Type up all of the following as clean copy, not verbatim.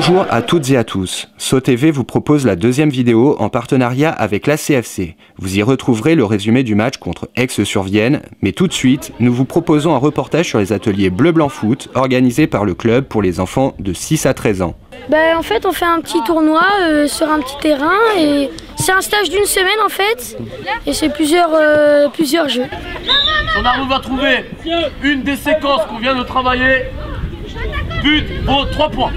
Bonjour à toutes et à tous. SoTV vous propose la deuxième vidéo en partenariat avec l'ACFC. Vous y retrouverez le résumé du match contre Aix-sur-Vienne, mais tout de suite, nous vous proposons un reportage sur les ateliers Bleu-Blanc Foot organisés par le club pour les enfants de 6 à 13 ans. En fait, on fait un petit tournoi sur un petit terrain et c'est un stage d'une semaine en fait et c'est plusieurs jeux. On arrive à trouver une des séquences qu'on vient de travailler. But vaut 3 points.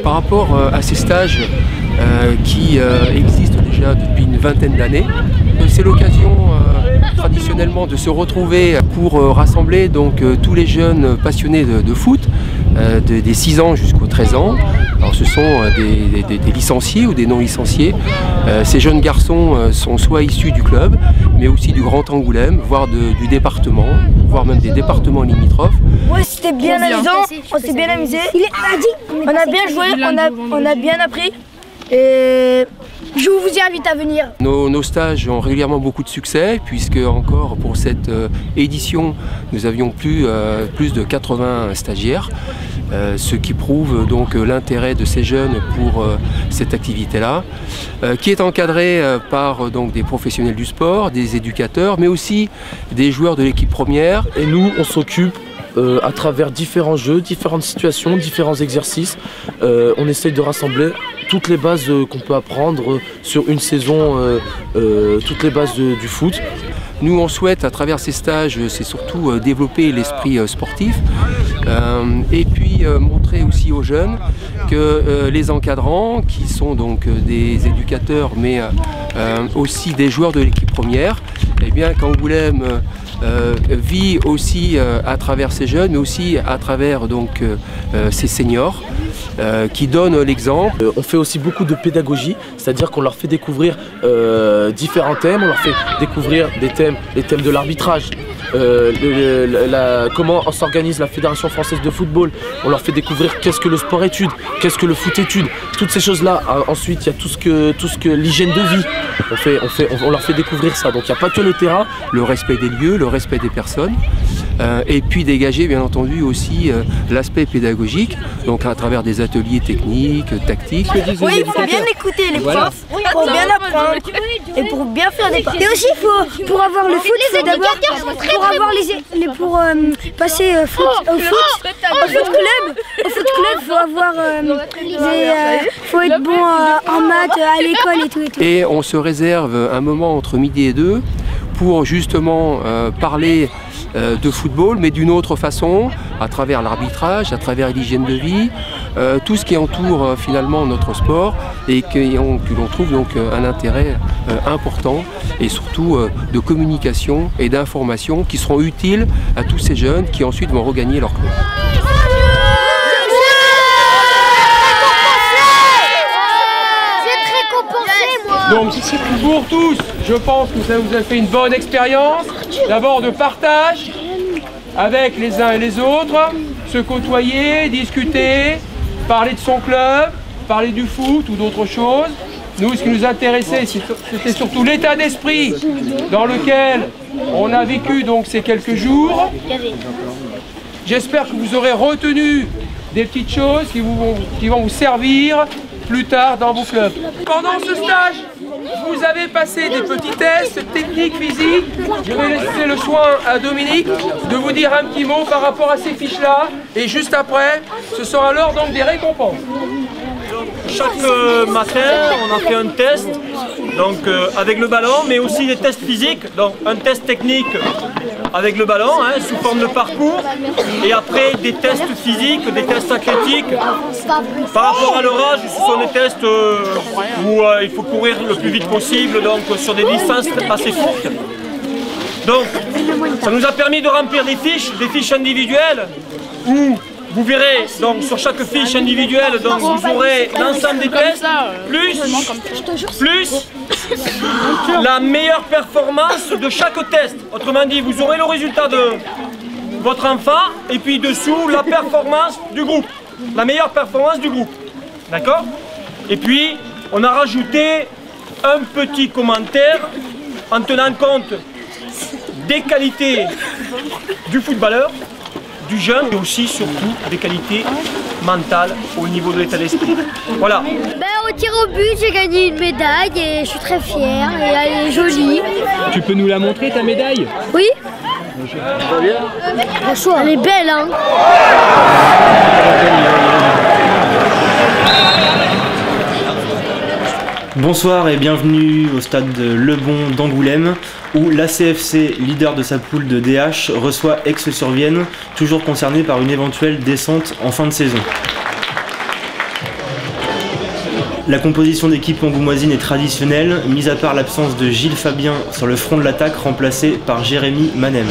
Par rapport à ces stages qui existent déjà depuis une vingtaine d'années, c'est l'occasion traditionnellement de se retrouver pour rassembler donc tous les jeunes passionnés de foot, des 6 ans jusqu'aux 13 ans. Alors ce sont des licenciés ou des non licenciés. Ces jeunes garçons sont soit issus du club, mais aussi du Grand Angoulême, voire du département, voire même des départements limitrophes. Ouais, c'était bien amusant, on s'est bien amusé, on a bien joué, on a bien appris et je vous invite à venir. Nos stages ont régulièrement beaucoup de succès puisque encore pour cette édition nous avions plus de 80 stagiaires. Ce qui prouve donc l'intérêt de ces jeunes pour cette activité-là, qui est encadrée par donc des professionnels du sport, des éducateurs, mais aussi des joueurs de l'équipe première. Et nous, on s'occupe à travers différents jeux, différentes situations, différents exercices. On essaye de rassembler toutes les bases qu'on peut apprendre sur une saison, toutes les bases du foot. Nous, on souhaite, à travers ces stages, c'est surtout développer l'esprit sportif et puis montrer aussi aux jeunes que les encadrants, qui sont donc des éducateurs, mais aussi des joueurs de l'équipe première, eh bien qu'Angoulême vit aussi à travers ces jeunes, mais aussi à travers donc ces seniors qui donnent l'exemple. On fait aussi beaucoup de pédagogie, c'est-à-dire qu'on leur fait découvrir différents thèmes, on leur fait découvrir les thèmes de l'arbitrage, comment s'organise la Fédération française de football, on leur fait découvrir qu'est-ce que le sport étude, qu'est-ce que le foot étude, toutes ces choses-là. Ensuite, il y a tout ce que l'hygiène de vie, on leur fait découvrir ça. Donc il n'y a pas que le terrain, le respect des lieux, le respect des personnes, et puis dégager bien entendu aussi l'aspect pédagogique, donc à travers des ateliers techniques, tactiques. Oui, il faut bien écouter les profs pour bien apprendre et pour bien faire des passes. Et aussi, pour avoir le foot, il faut d'abord pour passer au foot club, faut être bon en maths, à l'école et tout. Et on se réserve un moment entre midi et 2 pour justement parler de football, mais d'une autre façon, à travers l'arbitrage, à travers l'hygiène de vie, tout ce qui entoure finalement notre sport et que l'on trouve donc un intérêt important et surtout de communication et d'information qui seront utiles à tous ces jeunes qui ensuite vont regagner leur club. Donc pour tous, je pense que ça vous a fait une bonne expérience, d'abord de partage avec les uns et les autres, se côtoyer, discuter, parler de son club, parler du foot ou d'autres choses. Nous, ce qui nous intéressait, c'était surtout l'état d'esprit dans lequel on a vécu donc ces quelques jours. J'espère que vous aurez retenu des petites choses qui vont vous servir plus tard dans vos clubs. Pendant ce stage, vous avez passé des petits tests techniques, physiques. Je vais laisser le soin à Dominique de vous dire un petit mot par rapport à ces fiches-là. Et juste après, ce sera l'heure donc des récompenses. Chaque matin, on a fait un test donc, avec le ballon, mais aussi des tests physiques. Donc un test technique avec le ballon, sous forme de parcours, et après des tests physiques, des tests athlétiques. Par rapport à leur âge, ce sont des tests où il faut courir le plus vite possible, donc sur des distances assez courtes. Donc, ça nous a permis de remplir des fiches individuelles, où vous verrez donc sur chaque fiche individuelle, donc vous aurez l'ensemble des tests, plus la meilleure performance de chaque test. Autrement dit, vous aurez le résultat de votre enfant et puis dessous la performance du groupe, la meilleure performance du groupe. D'accord? Et puis on a rajouté un petit commentaire en tenant compte des qualités du footballeur, du jeune et aussi surtout des qualités mentales au niveau de l'état d'esprit. Voilà. Au tir au but, j'ai gagné une médaille et je suis très fière et elle est jolie. Tu peux nous la montrer ta médaille? Oui. Franchement, elle est belle, hein. Bonsoir et bienvenue au stade de Lebon d'Angoulême où l'ACFC, leader de sa poule de DH, reçoit Aix-sur-Vienne, toujours concerné par une éventuelle descente en fin de saison. La composition d'équipe angoumoisine est traditionnelle, mis à part l'absence de Gilles Fabien sur le front de l'attaque remplacé par Jérémy Manem.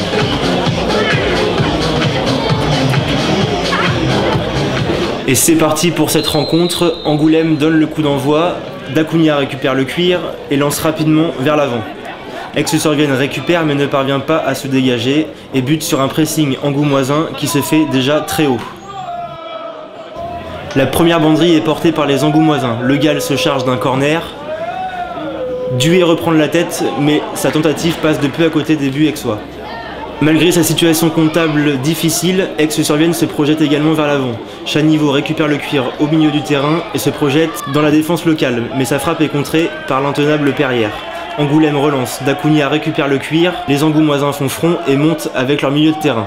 Et c'est parti pour cette rencontre, Angoulême donne le coup d'envoi, Dacunha récupère le cuir et lance rapidement vers l'avant. Aix-sur-Vienne récupère mais ne parvient pas à se dégager et bute sur un pressing angoumoisin qui se fait déjà très haut. La première banderie est portée par les angoumoisins. Le Gall se charge d'un corner. Dué reprend la tête, mais sa tentative passe de peu à côté des buts aixois. Malgré sa situation comptable difficile, Aix-sur-Vienne se projette également vers l'avant. Chaniveau récupère le cuir au milieu du terrain et se projette dans la défense locale, mais sa frappe est contrée par l'intenable Perrière. Angoulême relance, Dacunha récupère le cuir, les angoumoisins font front et montent avec leur milieu de terrain.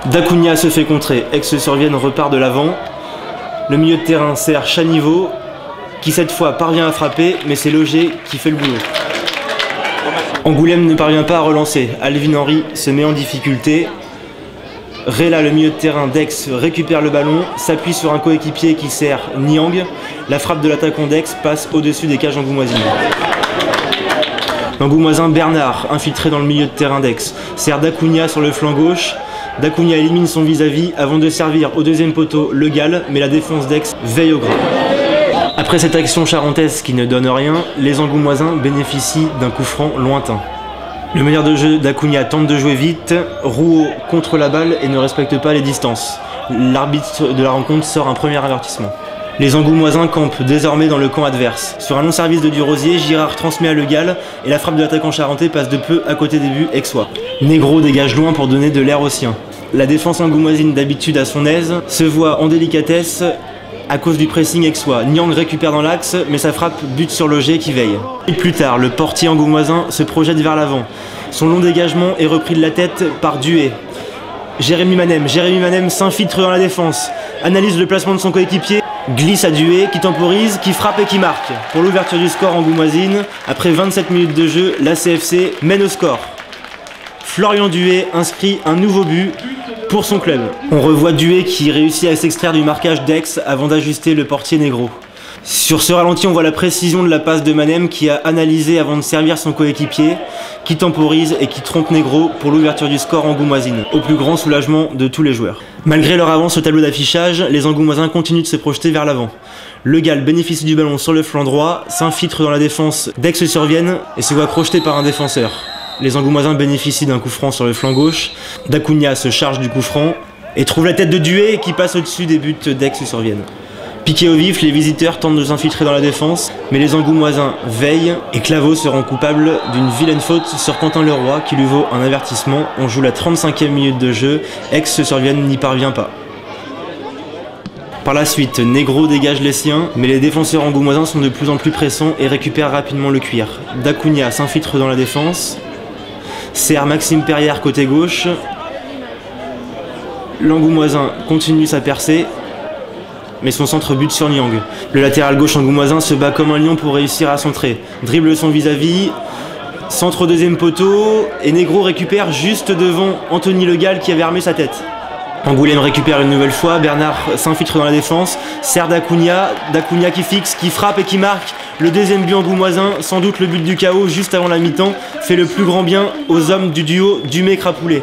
Dacunha se fait contrer, Aix-sur-Vienne repart de l'avant. Le milieu de terrain sert Chaniveau, qui cette fois parvient à frapper, mais c'est Loger qui fait le boulot. Angoulême ne parvient pas à relancer, Alvin Henry se met en difficulté. Réla, le milieu de terrain d'Aix, récupère le ballon, s'appuie sur un coéquipier qui sert Niang. La frappe de l'attaquant d'Aix passe au-dessus des cages angoumoisines. L'angoumoisin Bernard, infiltré dans le milieu de terrain d'Aix, sert Dacunha sur le flanc gauche. Dacunha élimine son vis-à-vis avant de servir au deuxième poteau le Gall, mais la défense d'Aix veille au grain. Après cette action charentaise qui ne donne rien, les angoumoisins bénéficient d'un coup franc lointain. Le meneur de jeu, Dacunha, tente de jouer vite, Rouault contre la balle et ne respecte pas les distances. L'arbitre de la rencontre sort un premier avertissement. Les angoumoisins campent désormais dans le camp adverse. Sur un long service de Durosier, Girard transmet à Le Gall et la frappe de l'attaquant charentais passe de peu à côté des buts aixois. Negro dégage loin pour donner de l'air aux siens. La défense angoumoisine, d'habitude à son aise, se voit en délicatesse à cause du pressing aixois. Niang récupère dans l'axe, mais sa frappe bute sur Loger qui veille. Et plus tard, le portier angoumoisin se projette vers l'avant. Son long dégagement est repris de la tête par Dué. Jérémy Manem s'infiltre dans la défense, analyse le placement de son coéquipier, glisse à Dué, qui temporise, qui frappe et qui marque. Pour l'ouverture du score angoumoisine, après 27 minutes de jeu, l'ACFC mène au score. Florian Dué inscrit un nouveau but pour son club. On revoit Dué qui réussit à s'extraire du marquage d'Aix avant d'ajuster le portier Negro. Sur ce ralenti, on voit la précision de la passe de Manem qui a analysé avant de servir son coéquipier, qui temporise et qui trompe Negro pour l'ouverture du score angoumoisine, au plus grand soulagement de tous les joueurs. Malgré leur avance au tableau d'affichage, les angoumoisins continuent de se projeter vers l'avant. Le Gall bénéficie du ballon sur le flanc droit, s'infiltre dans la défense d'Aix-sur-Vienne et se voit crocheté par un défenseur. Les angoumoisins bénéficient d'un coup franc sur le flanc gauche, Dacunha se charge du coup franc et trouve la tête de Dué qui passe au-dessus des buts d'Aix-sur-Vienne. Piqués au vif, les visiteurs tentent de s'infiltrer dans la défense, mais les angoumoisins veillent et Claveau se rend coupable d'une vilaine faute sur Quentin Leroy qui lui vaut un avertissement. On joue la 35e minute de jeu, Aix-sur-Vienne n'y parvient pas. Par la suite, Negro dégage les siens, mais les défenseurs angoumoisins sont de plus en plus pressants et récupèrent rapidement le cuir. Dacunha s'infiltre dans la défense, sert Maxime Perrière côté gauche. L'angoumoisin continue sa percée, mais son centre bute sur Niang. Le latéral gauche angoumoisin se bat comme un lion pour réussir à centrer. Dribble son vis-à-vis, centre au deuxième poteau, et Negro récupère juste devant Anthony Le Gall qui avait armé sa tête. Angoulême récupère une nouvelle fois, Bernard s'infiltre dans la défense, sert Dacunha qui fixe, qui frappe et qui marque. Le deuxième but angoumoisin, sans doute le but du chaos juste avant la mi-temps, fait le plus grand bien aux hommes du duo Dumais-Crapoulet.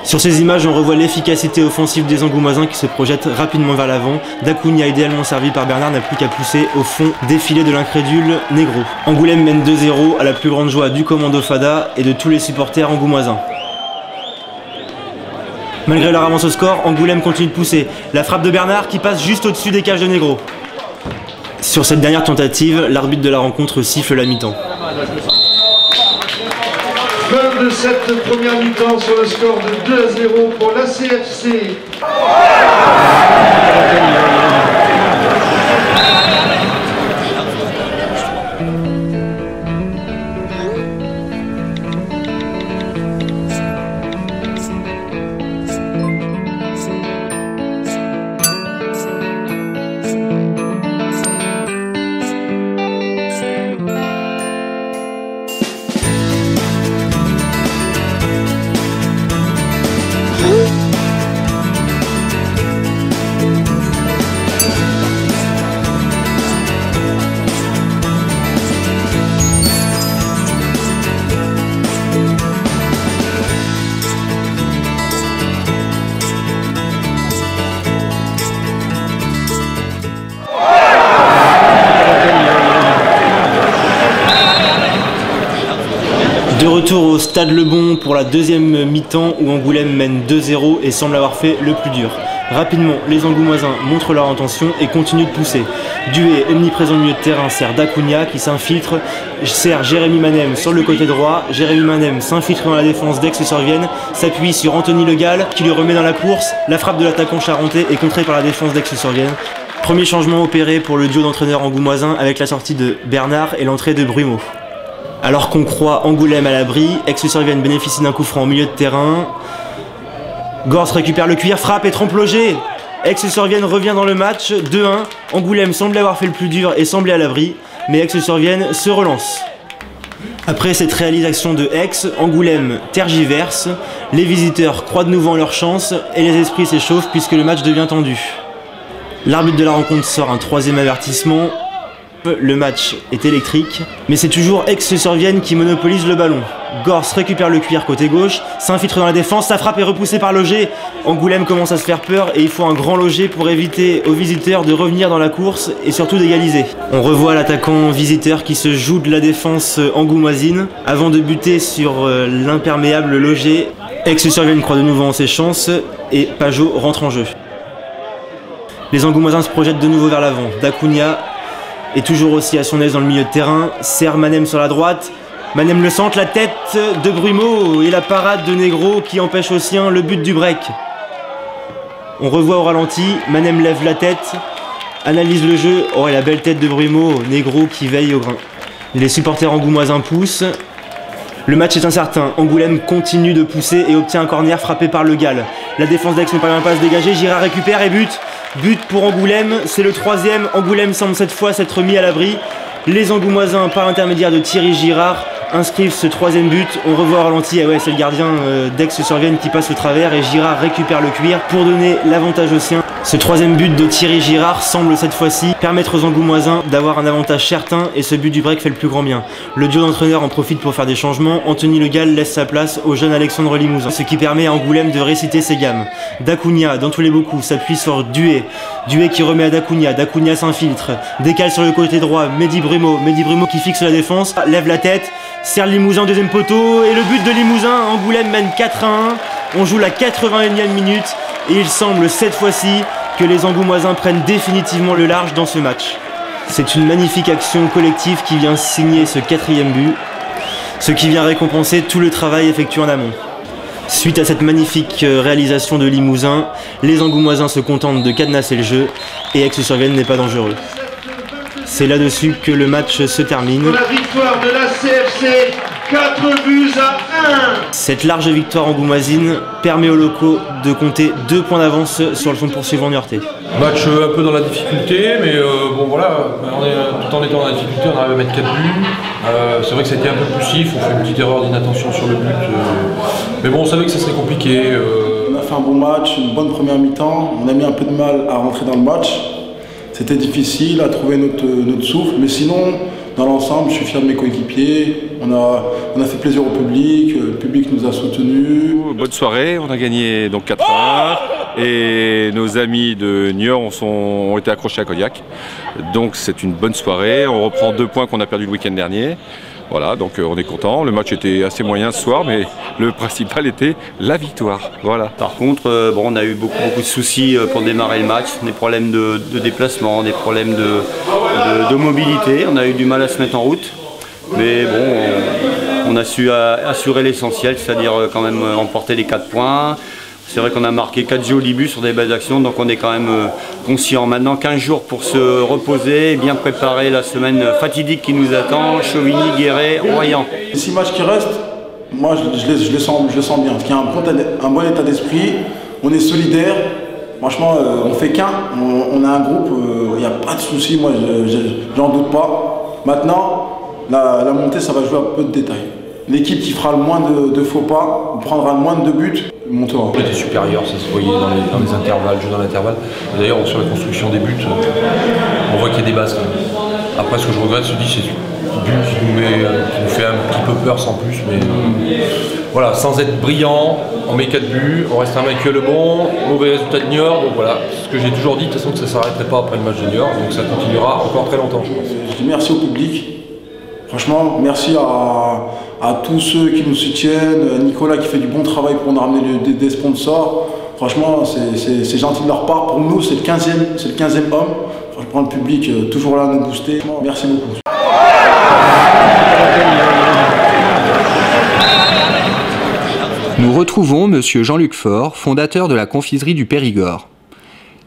Sur ces images, on revoit l'efficacité offensive des angoumoisins qui se projettent rapidement vers l'avant. Dacunha, idéalement servi par Bernard, n'a plus qu'à pousser au fond défilé de l'incrédule Negro. Angoulême mène 2-0 à la plus grande joie du commando Fada et de tous les supporters angoumoisins. Malgré leur avance au score, Angoulême continue de pousser. La frappe de Bernard qui passe juste au-dessus des cages de Negro. Sur cette dernière tentative, l'arbitre de la rencontre siffle la mi-temps. de cette première mi-temps sur le score de 2-0 pour l'ACFC. De retour au Stade Lebon pour la deuxième mi-temps où Angoulême mène 2-0 et semble avoir fait le plus dur. Rapidement, les Angoumoisins montrent leur intention et continuent de pousser. Dué, omniprésent au milieu de terrain, sert Dacunia qui s'infiltre, sert Jérémy Manem sur le côté droit. Jérémy Manem s'infiltre dans la défense d'Aix-sur-Vienne, s'appuie sur Anthony Le Gall qui le remet dans la course. La frappe de l'attaquant charentais est contrée par la défense d'Aix-sur-Vienne. Premier changement opéré pour le duo d'entraîneurs angoumoisins avec la sortie de Bernard et l'entrée de Brumeau. Alors qu'on croit Angoulême à l'abri, Aix-sur-Vienne bénéficie d'un coup franc au milieu de terrain. Gorce récupère le cuir, frappe et trompe Loger. Aix-sur-Vienne revient dans le match, 2-1. Angoulême semblait avoir fait le plus dur et semblait à l'abri, mais Aix-sur-Vienne se relance. Après cette réalisation de Aix, Angoulême tergiverse, les visiteurs croient de nouveau en leur chance et les esprits s'échauffent puisque le match devient tendu. L'arbitre de la rencontre sort un troisième avertissement. Le match est électrique, mais c'est toujours Aix-sur-Vienne qui monopolise le ballon. Gorce récupère le cuir côté gauche, s'infiltre dans la défense, sa frappe est repoussée par Loger. Angoulême commence à se faire peur et il faut un grand Loger pour éviter aux visiteurs de revenir dans la course et surtout d'égaliser. On revoit l'attaquant visiteur qui se joue de la défense angoumoisine avant de buter sur l'imperméable Loger. Aix-sur-Vienne croit de nouveau en ses chances et Pajot rentre en jeu. Les Angoumoisins se projettent de nouveau vers l'avant. Dacunia est toujours aussi à son aise dans le milieu de terrain, sert Manem sur la droite, Manem le centre, la tête de Brumeau et la parade de Negro qui empêche au sien le but du break. On revoit au ralenti, Manem lève la tête, analyse le jeu, oh et la belle tête de Brumeau, Negro qui veille au grain. Les supporters angoumoisins poussent, le match est incertain, Angoulême continue de pousser et obtient un corner frappé par Le Gall. La défense d'Aix ne parvient pas à se dégager, Girard récupère et bute. But pour Angoulême, c'est le troisième. Angoulême semble cette fois s'être mis à l'abri. Les Angoumoisins, par l'intermédiaire de Thierry Girard, inscrivent ce troisième but. On revoit au ralenti, et ouais, c'est le gardien d'Aix-sur-Vienne qui passe au travers et Girard récupère le cuir pour donner l'avantage aux siens. Ce troisième but de Thierry Girard semble cette fois-ci permettre aux Angoumoisins d'avoir un avantage certain et ce but du break fait le plus grand bien. Le duo d'entraîneurs en profite pour faire des changements. Anthony Le Gall laisse sa place au jeune Alexandre Limousin, ce qui permet à Angoulême de réciter ses gammes. Dacunia, dans tous les beaucoup, s'appuie sur Dué. Dué qui remet à Dacunia. Dacunia s'infiltre, décale sur le côté droit. Mehdi Brumeau qui fixe la défense, lève la tête, serre Limousin deuxième poteau et le but de Limousin. Angoulême mène 4-1. On joue la 81e minute et il semble cette fois-ci que les Angoumoisins prennent définitivement le large dans ce match. C'est une magnifique action collective qui vient signer ce quatrième but, ce qui vient récompenser tout le travail effectué en amont. Suite à cette magnifique réalisation de Limousin, les Angoumoisins se contentent de cadenasser le jeu et Aix-sur-Vienne n'est pas dangereux. C'est là-dessus que le match se termine. La victoire de la CFC, 4 buts à 1. Cette large victoire angoumoisine permet aux locaux de compter 2 points d'avance sur le son poursuivant niortais. Match un peu dans la difficulté, mais bon voilà, tout en étant dans la difficulté, on arrive à mettre 4 buts. C'est vrai que ça a été un peu poussif, on fait une petite erreur d'inattention sur le but. Mais bon, on savait que ça serait compliqué. On a fait un bon match, une bonne première mi-temps. On a mis un peu de mal à rentrer dans le match. C'était difficile à trouver notre souffle, mais sinon, dans l'ensemble, je suis fier de mes coéquipiers. On a fait plaisir au public, le public nous a soutenus. Bonne soirée, on a gagné donc 4-1 et nos amis de Niort ont été accrochés à Cognac. Donc c'est une bonne soirée, on reprend 2 points qu'on a perdus le week-end dernier. Voilà, donc on est content. Le match était assez moyen ce soir, mais le principal était la victoire. Voilà. Par contre, bon, on a eu beaucoup de soucis pour démarrer le match, des problèmes de déplacement, des problèmes de mobilité. On a eu du mal à se mettre en route, mais bon, On a su assurer l'essentiel, c'est-à-dire quand même remporter les 4 points. C'est vrai qu'on a marqué 4 jolis buts sur des belles actions, donc on est quand même conscient. Maintenant 15 jours pour se reposer et bien préparer la semaine fatidique qui nous attend, Chauvigny, Guéret, Royan. Les 6 matchs qui restent, moi je le sens bien, parce qu'il y a un bon état d'esprit, on est solidaire, franchement on fait qu'un, on a un groupe, il n'y a pas de souci, moi j'en doute pas. Maintenant, la montée ça va jouer à peu de détails. L'équipe qui fera le moins de faux pas, prendra le moins de buts, montera. On était supérieur, ça se voyait dans les intervalles, jeu dans l'intervalle. D'ailleurs, sur la construction des buts, on voit qu'il y a des bases. Après, ce que je regrette, c'est le but qui nous fait un petit peu peur sans plus. Mais voilà, sans être brillant, on met 4 buts, on reste invaincu le bon, mauvais résultat de Niort. Donc voilà, ce que j'ai toujours dit, de toute façon, que ça ne s'arrêterait pas après le match de Niort. Donc ça continuera encore très longtemps, je pense. Je dis merci au public. Franchement, merci à tous ceux qui nous soutiennent, Nicolas qui fait du bon travail pour nous ramener des sponsors. Franchement, c'est gentil de leur part. Pour nous, c'est le 15e homme. Franchement, le public toujours là à nous booster. Merci beaucoup. Nous retrouvons Monsieur Jean-Luc Faure, fondateur de la confiserie du Périgord.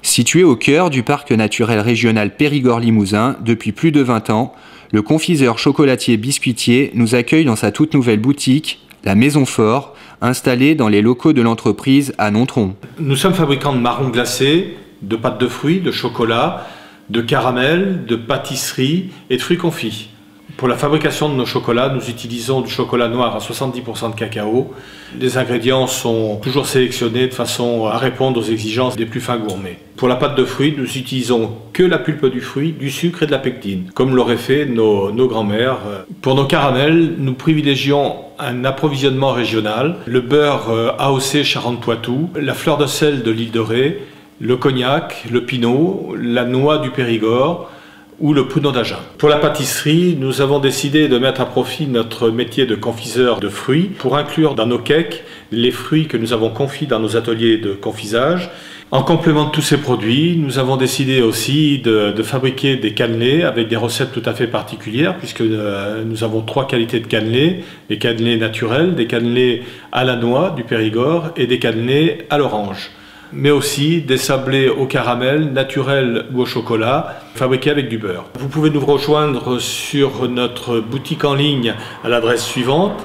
Situé au cœur du parc naturel régional Périgord-Limousin depuis plus de 20 ans, le confiseur chocolatier biscuitier nous accueille dans sa toute nouvelle boutique, la Maison Faure, installée dans les locaux de l'entreprise à Nontron. Nous sommes fabricants de marrons glacés, de pâtes de fruits, de chocolat, de caramel, de pâtisserie et de fruits confits. Pour la fabrication de nos chocolats, nous utilisons du chocolat noir à 70% de cacao. Les ingrédients sont toujours sélectionnés de façon à répondre aux exigences des plus fins gourmets. Pour la pâte de fruits, nous utilisons que la pulpe du fruit, du sucre et de la pectine, comme l'auraient fait nos grands-mères. Pour nos caramels, nous privilégions un approvisionnement régional, le beurre AOC Charente-Poitou, la fleur de sel de l'île de Ré, le cognac, le pinot, la noix du Périgord, ou le pruneau d'Agen. Pour la pâtisserie, nous avons décidé de mettre à profit notre métier de confiseur de fruits pour inclure dans nos cakes les fruits que nous avons confits dans nos ateliers de confisage. En complément de tous ces produits, nous avons décidé aussi de fabriquer des cannelés avec des recettes tout à fait particulières puisque nous avons 3 qualités de cannelés, des cannelés naturels, des cannelés à la noix du Périgord et des cannelés à l'orange, mais aussi des sablés au caramel, naturels ou au chocolat, fabriqués avec du beurre. Vous pouvez nous rejoindre sur notre boutique en ligne à l'adresse suivante,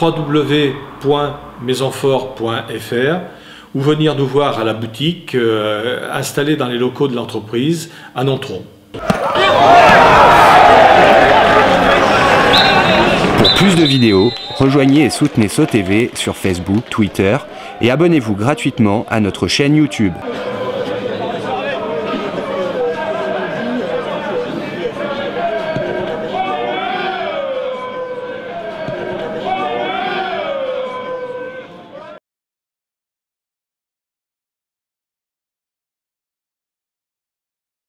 www.maisonfort.fr, ou venir nous voir à la boutique installée dans les locaux de l'entreprise à Nontron. Pour plus de vidéos, rejoignez et soutenez SOTV sur Facebook, Twitter et abonnez-vous gratuitement à notre chaîne YouTube.